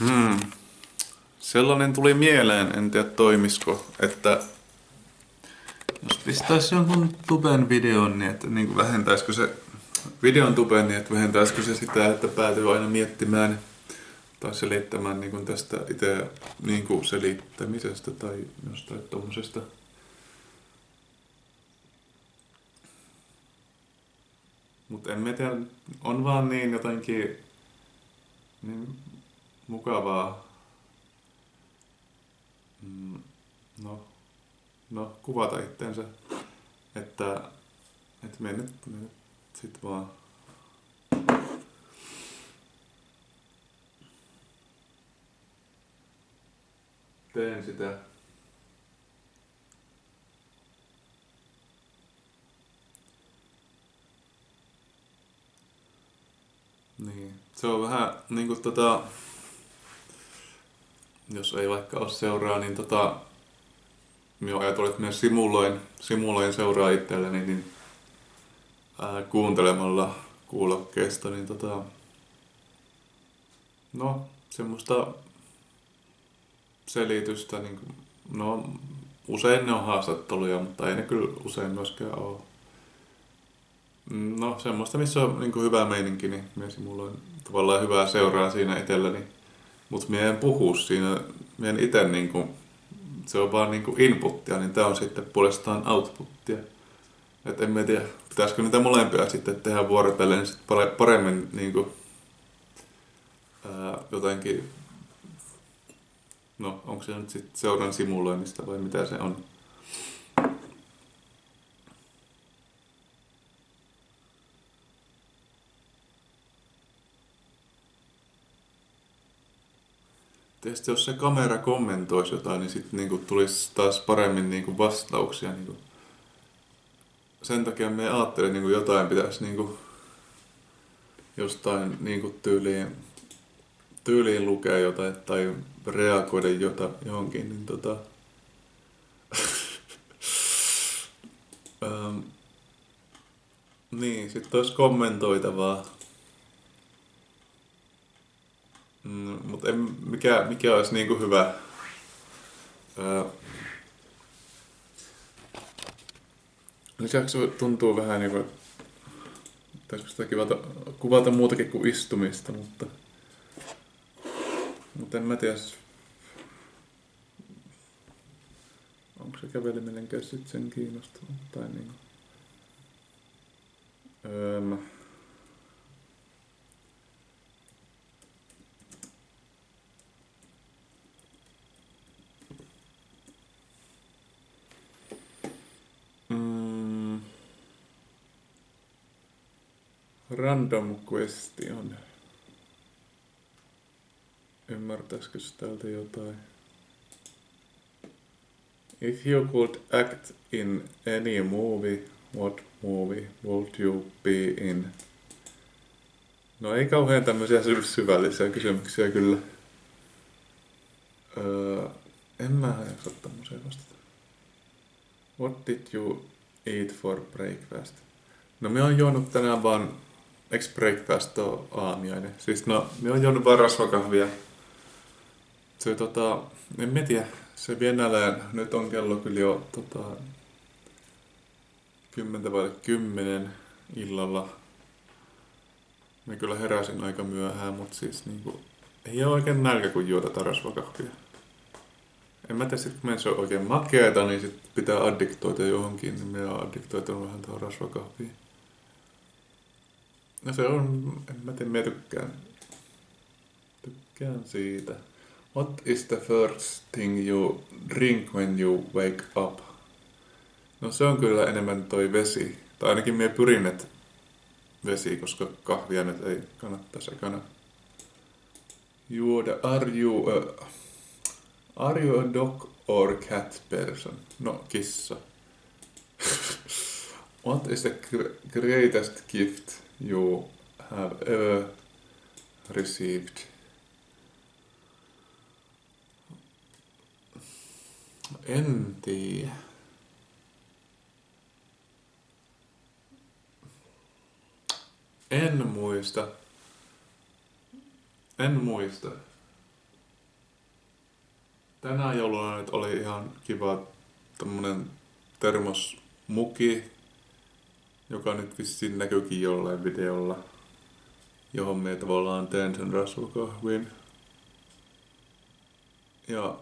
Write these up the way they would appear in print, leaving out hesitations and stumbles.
Hmm. Sellainen tuli mieleen, en tiedä toimisiko, että jos pistäisi jonkun tuben videon, niin että niin kuin vähentäisikö se videon tuben, niin että vähentäisikö se sitä, että päätyy aina miettimään tai selittämään niin kuin tästä itse niin kuin selittämisestä tai jostain tommosesta. Mutta en mä tiedä, on vaan niin jotenkin niin mukavaa, mm, no, kuvata itteensä, että, me nyt sit vaan teen sitä. Niin. Se on vähän niinku jos ei vaikka ole seuraa, niin minä ajattelin, että minä simuloin seuraa itselleni, niin kuuntelemalla kuulokkeesta, niin no, semmoista selitystä, niin kuin, no, usein ne on haastatteluja, mutta ei ne kyllä usein myöskään ole. No, semmoista, missä on niin kuin hyvä meininki, niin minä simuloin tavallaan hyvää seuraa siinä itselläni. Mutta minä en puhu siinä, minä en itse niinku, se on vaan niinku inputtia, niin tää on sitten puolestaan outputtia. Et en mä tiedä, pitäisikö niitä molempia sitten tehdä vuorotellen niin sit paremmin niinku, jotenkin, no onko se nyt sitten seuran simuloinnista vai mitä se on. Tietysti jos se kamera kommentoisi jotain, niin sitten niinku tulisi taas paremmin niinku vastauksia. Niinku. Sen takia me ajattelin, niinku jotain pitäisi niinku, jostain niinku tyyliin lukea jotain tai reagoida johonkin, niin ähm, niin, sitten olisi kommentoitavaa. Mutta mikä olisi niinku hyvä? Öö, lisäksi tuntuu vähän niinku, pitäisikö sitä kuvata muutakin kuin istumista, mutta en mä tiedä, onko se käveleminenkä sitten sen kiinnostunut tai niinku. Öö, mm, random question. Ymmärtäisikö täältä jotain? If you could act in any movie, what movie would you be in? No ei kauhean tämmöisiä syvällisiä kysymyksiä kyllä. En mä jaksa tämmöiseen vastata. What did you eat for breakfast? No me on juonut tänään vaan, ex breakfast on aamiainen? Siis no, me on juonut vaan rasvakahvia. Se en mä tiedä, se Venäjän, nyt on kello kyllä jo 10 illalla. Mä kyllä heräsin aika myöhään, mutta siis niinku, ei ole oikein nälkä kun juoda rasvakahvia. En mä tiedä, sit kun se on oikein makeeta, niin sit pitää addiktoida johonkin, niin minä oon addiktoitunut vähän tuohon rasvakahviin. No se on, en mä tiedä, mä tykkään siitä. What is the first thing you drink when you wake up? No se on kyllä enemmän toi vesi. Tai ainakin minä pyrin, että vesi, koska kahvia nyt ei kannattaisi ekana juoda. Are you a dog or cat person? No, kissa. What is the greatest gift you have ever received? En tiedä. En muista. En muista. Tänä jouluna nyt oli ihan kiva tommonen termosmuki, joka nyt vissiin näkyykin jollain videolla, johon me tavallaan teen sen rasvakahvin. Ja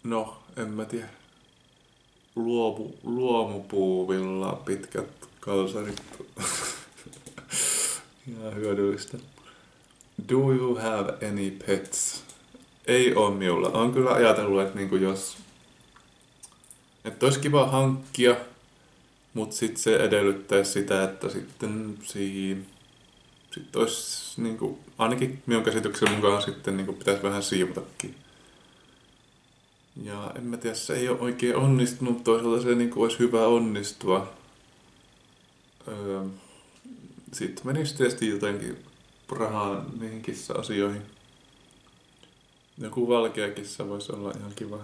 no, en mä tiedä. Luomupuuvilla pitkät kalsarit. Ihan hyödyllistä. Do you have any pets? Ei oo minulla. Olen kyllä ajatellut, että niinku jos... Että olisi kiva hankkia, mut sit se edellyttäisi sitä, että sitten siinä... Sitten olisi niinku... Ainakin minun käsityksen mukaan sitten niinku pitäisi vähän siivotakin. Ja en mä tiedä, se ei ole oikein onnistunut. Toisaalta se niinku olisi hyvä onnistua. Sitten menisi tietysti jotenkin rahaa niihin kissa-asioihin. Joku valkea kissa voisi olla ihan kiva.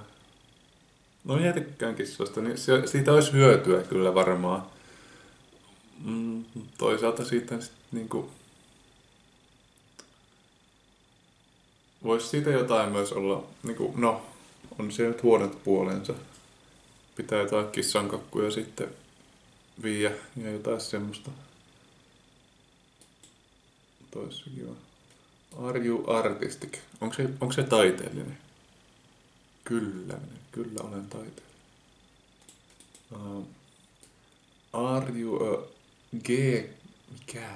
No minä tykkään kissoista, niin siitä olisi hyötyä kyllä varmaan. Toisaalta siitä sitten niinku... Voisi siitä jotain myös olla, niinku, no, on siellä nyt huonot puolensa. Pitää jotain kissankakkuja sitten viiä ja jotain semmoista. Toissa kiva. Are you artistic? Onko se taiteellinen? Kyllä olen taiteellinen. Are you a mikä?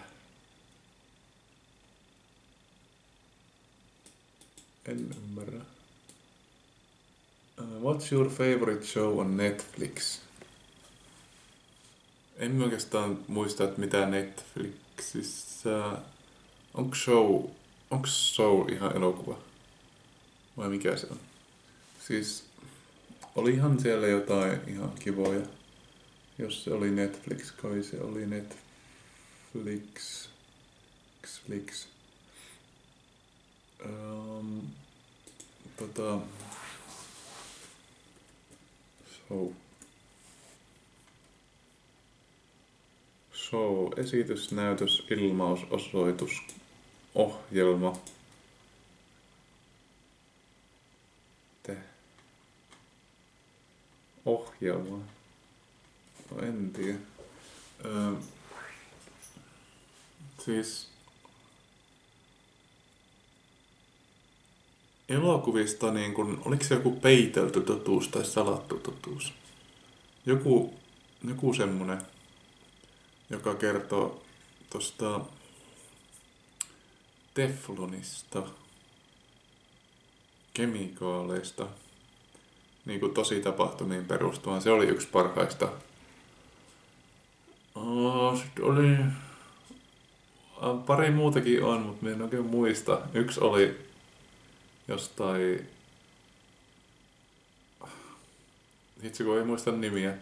En ymmärrä. What's your favorite show on Netflix? En oikeastaan muista, että mitä Netflixissä... Onko show ihan elokuva? Vai mikä se on? Siis olihan siellä jotain ihan kivoja. Jos se oli Netflix, kai se oli Netflix. Netflix. Show, esitys, näytös, ilmaus, osoitus, ohjelma. Ohjelma. No en tiedä. Siis elokuvista niin kun, oliko se joku peitelty totuus tai salattu totuus? Joku semmonen, joka kertoo tosta teflonista, kemikaaleista, niin kuin tosi tapahtumiin perustuvan. Se oli yksi parhaista. Sitten oli... Pari muutakin on, mutta minä en oikein muista. Yksi oli jostain... Hitsi kun ei muista nimiä.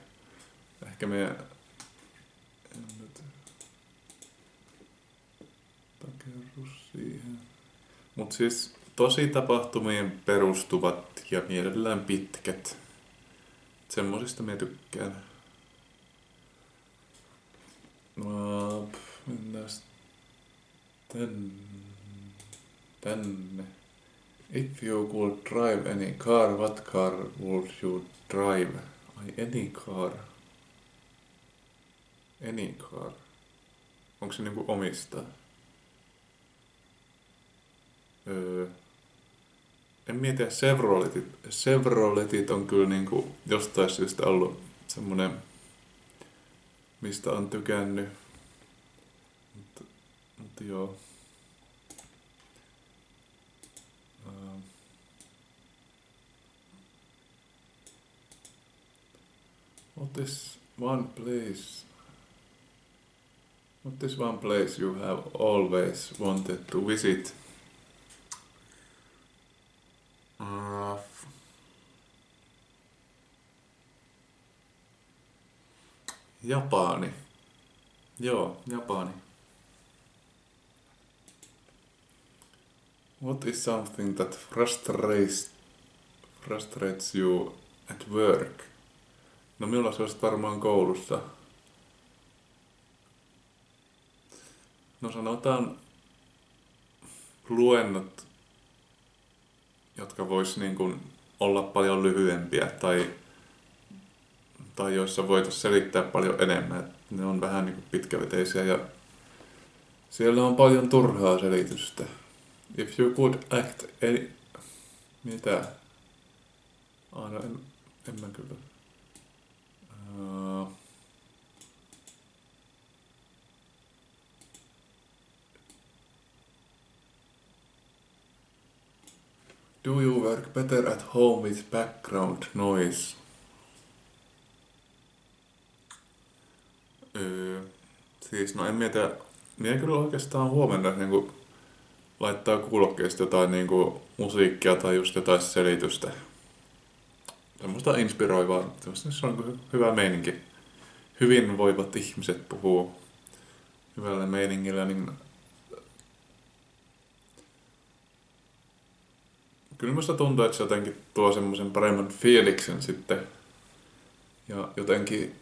Ehkä me... En nyt... Takerru siihen. Mut siis tosi tapahtumiin perustuvat ja mielellään pitkät. Semmosista minä tykkään. Mennään tänne. If you could drive any car, what car would you drive? Ai, any car. Any car. Onko se niinku omistaa? En mietiä, Chevroletit on kyllä niinku jostain syystä ollut semmonen, mistä on tykännyt. Mutta joo. What is one place you have always wanted to visit? Japani. Joo, Japani. What is something that frustrates you at work? No minulla se olisi varmaan koulussa. No sanotaan luennot, jotka vois niin kuin olla paljon lyhyempiä tai joissa voitaisiin selittää paljon enemmän. Et ne on vähän niin kuin pitkäveteisiä ja siellä on paljon turhaa selitystä. If you could act any... Mitä? No en mä kyllä. Do you work better at home with background noise? Siis no en mietiä. Minä kyllä oikeastaan huomenna niin laittaa kuulokkeesta jotain niin kuin musiikkia tai just jotain selitystä. Semmoista inspiroivaa. Se on hyvä meininki. Hyvinvoivat ihmiset puhuu hyvällä meiningillä, niin kyllä musta tuntuu, että se jotenkin tuo semmoisen paremman fiiliksen sitten. Ja jotenkin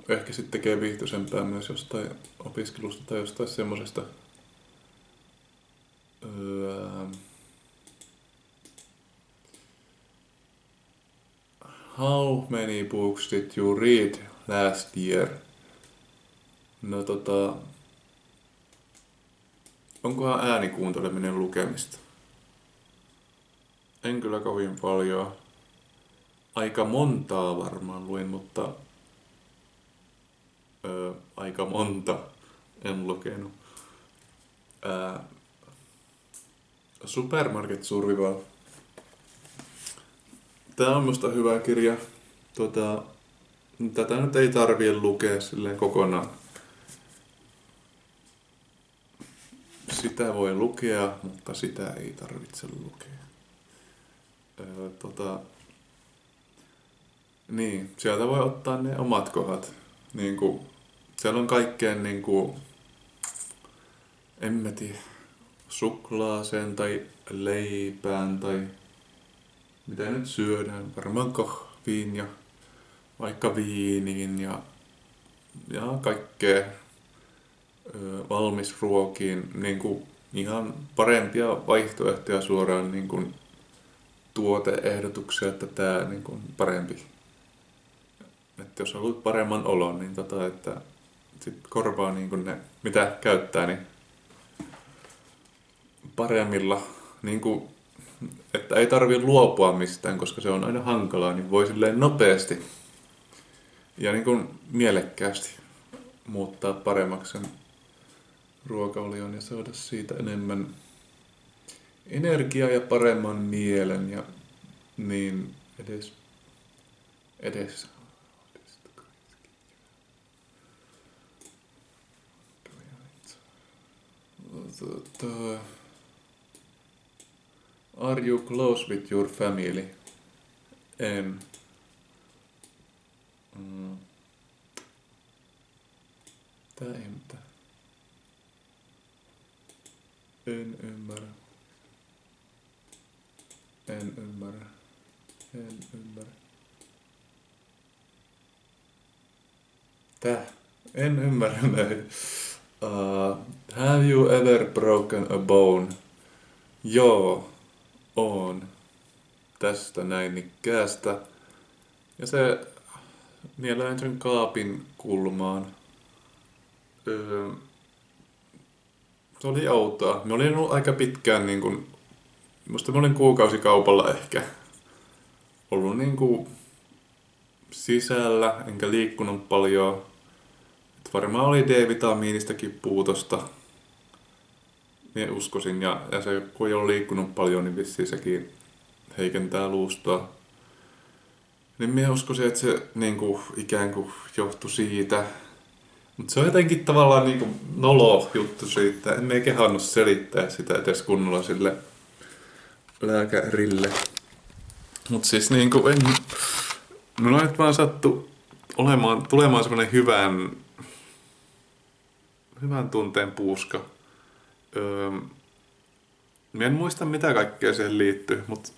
ehkä sitten tekee viihtyisempää myös jostain opiskelusta tai jostain semmosesta. How many books did you read last year? No onkohan äänikuunteleminen lukemista? En kyllä kovin paljon. Aika montaa varmaan luin, mutta aika monta en lukenut. Supermarket Survival. Tää on musta hyvä kirja. Tätä nyt ei tarvii lukea silleen kokonaan. Sitä voi lukea, mutta sitä ei tarvitse lukea. Niin, sieltä voi ottaa ne omat kohdat. Niinku, siellä on kaikkeen niinku, en mä tiedä, suklaaseen tai leipään tai mitä nyt syödään. Varmaan kahviin ja vaikka viiniin ja kaikkea valmisruokiin. Niinku, ihan parempia vaihtoehtoja suoraan niinku, tuoteehdotuksia, että tää niinku, on parempi. Että jos haluat paremman olon, niin että sit korvaa niinku ne, mitä käyttää, niin paremmilla, niinku, että ei tarvi luopua mistään, koska se on aina hankalaa, niin voi silleen nopeasti ja niinku mielekkäästi muuttaa paremmaksi sen ruokaolion ja saada siitä enemmän energiaa ja paremman mielen ja niin edes. Are you close with your family? En. Tää ei mitään. En ymmärrä. Tää? En ymmärrä näin. Have you ever broken a bone? Joo, on. Tästä näin nikkäästä. Ja se nielään sen kaapin kulmaan. Se oli outoa. Mä olin ollut aika pitkään niin kuin, musta mä olin kuukausikaupalla ehkä ollut niin kuin sisällä, enkä liikkunut paljon. Et varmaan oli D-vitamiinistakin puutosta. Minä uskoisin, ja se kun ei ole liikkunut paljon, niin vissiin sekin heikentää luustoa. Niin minä uskoisin, että se niin kuin, ikään kuin johtui siitä. Mutta se on jotenkin tavallaan niin kuin nolo juttu siitä. En minä kehannut selittää sitä edes kunnolla sille lääkärille. Mutta siis niin kuin en... Minulla nyt vaan sattu tulemaan semmoinen hyvän tunteen puuska. Mä en muista mitä kaikkea siihen liittyy, mutta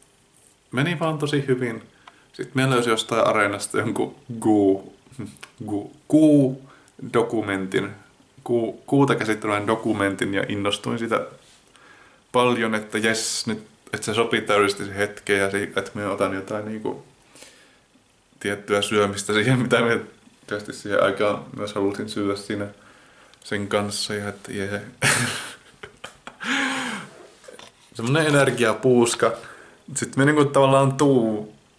meni vaan tosi hyvin. Sitten mä löysin jostain areenasta jonkun dokumentin, kuuta käsittelevän dokumentin ja innostuin sitä paljon, että jes, nyt että se sopii täydellisesti se hetkeen ja että me otan jotain niinku tiettyä syömistä siihen, mitä me tietysti siihen aikaan myös halusin syödä siinä sen kanssa ja että jee. Semmonen energiapuuska. Sitten me niinku tavallaan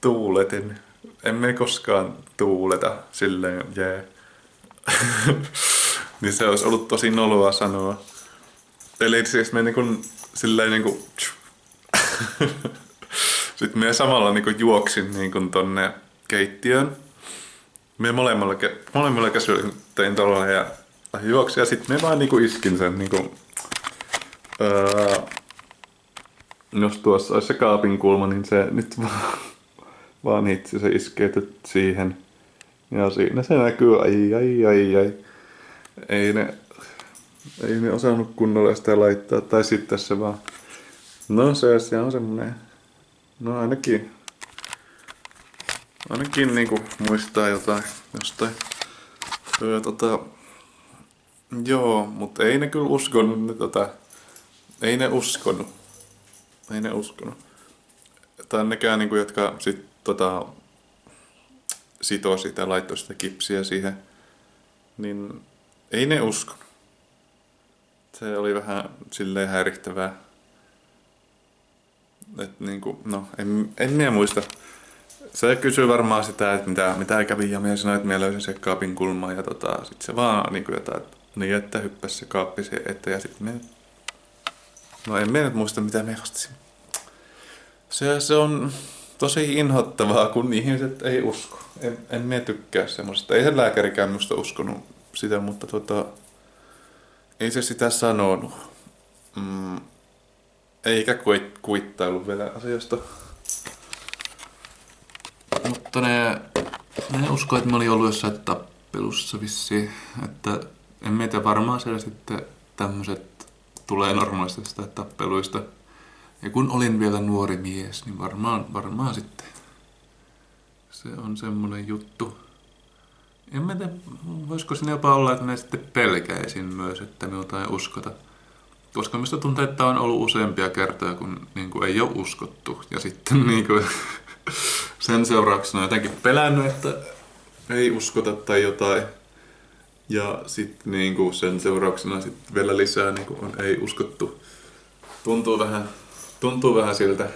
tuuletin. Emme koskaan tuuleta silleen jee. Niin se olisi ollut tosi noloa sanoa. Eli siis me niinku silleen niinku sitten me samalla niinku juoksin niinku tonne keittiöön. Me molemmilla käsillä tein tuolla ja juoksin ja sitten me vaan niinku iskin sen niinku jos tuossa olisi se kaapin kulma, niin se nyt vaan hitsi se iskeytyt siihen. Ja siinä se näkyy, ai. Ei ne osannut kunnolla sitä laittaa, tai sitten se vaan. No se on semmonen. No ainakin niinku muistaa jotain jostain. Joo, mutta ei ne kyllä uskonut ne ei ne uskonut. Tai nekään niinku, jotka sit sitoo sitä ja laittoi sitä kipsiä siihen, niin ei ne uskonut. Se oli vähän silleen häirittävää. Et niinku, no en minä muista. Se kysyy varmaan sitä, että mitä kävi ja minä sanoin, että minä löysin se kaapin kulmaa ja sit se vaan niinku jotain, niin että hyppäsi se kaappi siihen eteen ja sit me. No en minä nyt muista mitä me vastasin. Se on tosi inhottavaa, kun ihmiset ei usko. En minä tykkää semmoisesta. Ei se lääkärikään minusta uskonut sitä, mutta ei se sitä sanonut. Eikä kuittailu vielä asiasta. Mutta ne usko, että mä olin ollut jossain tappelussa vissiin. Että en meitä varmaan siellä sitten tämmöiset tulee normaalisti sitä tappeluista. Ja kun olin vielä nuori mies, niin varmaan sitten se on semmonen juttu. En mä tiedä, voisiko siinä jopa olla, että mä sitten pelkäisin myös, että minulta ei uskota. Koska minusta tuntuu, että on ollut useampia kertoja, kun niinku ei ole uskottu. Ja sitten niinku sen seurauksena jotenkin pelännyt, että ei uskota tai jotain. Ja sitten niinku sen seurauksena sit vielä lisää niinku on ei uskottu. Tuntuu vähän siltä.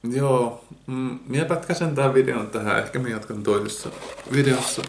Joo, minä pätkäsen tämän videon tähän. Ehkä minä jatkan toisessa videossa.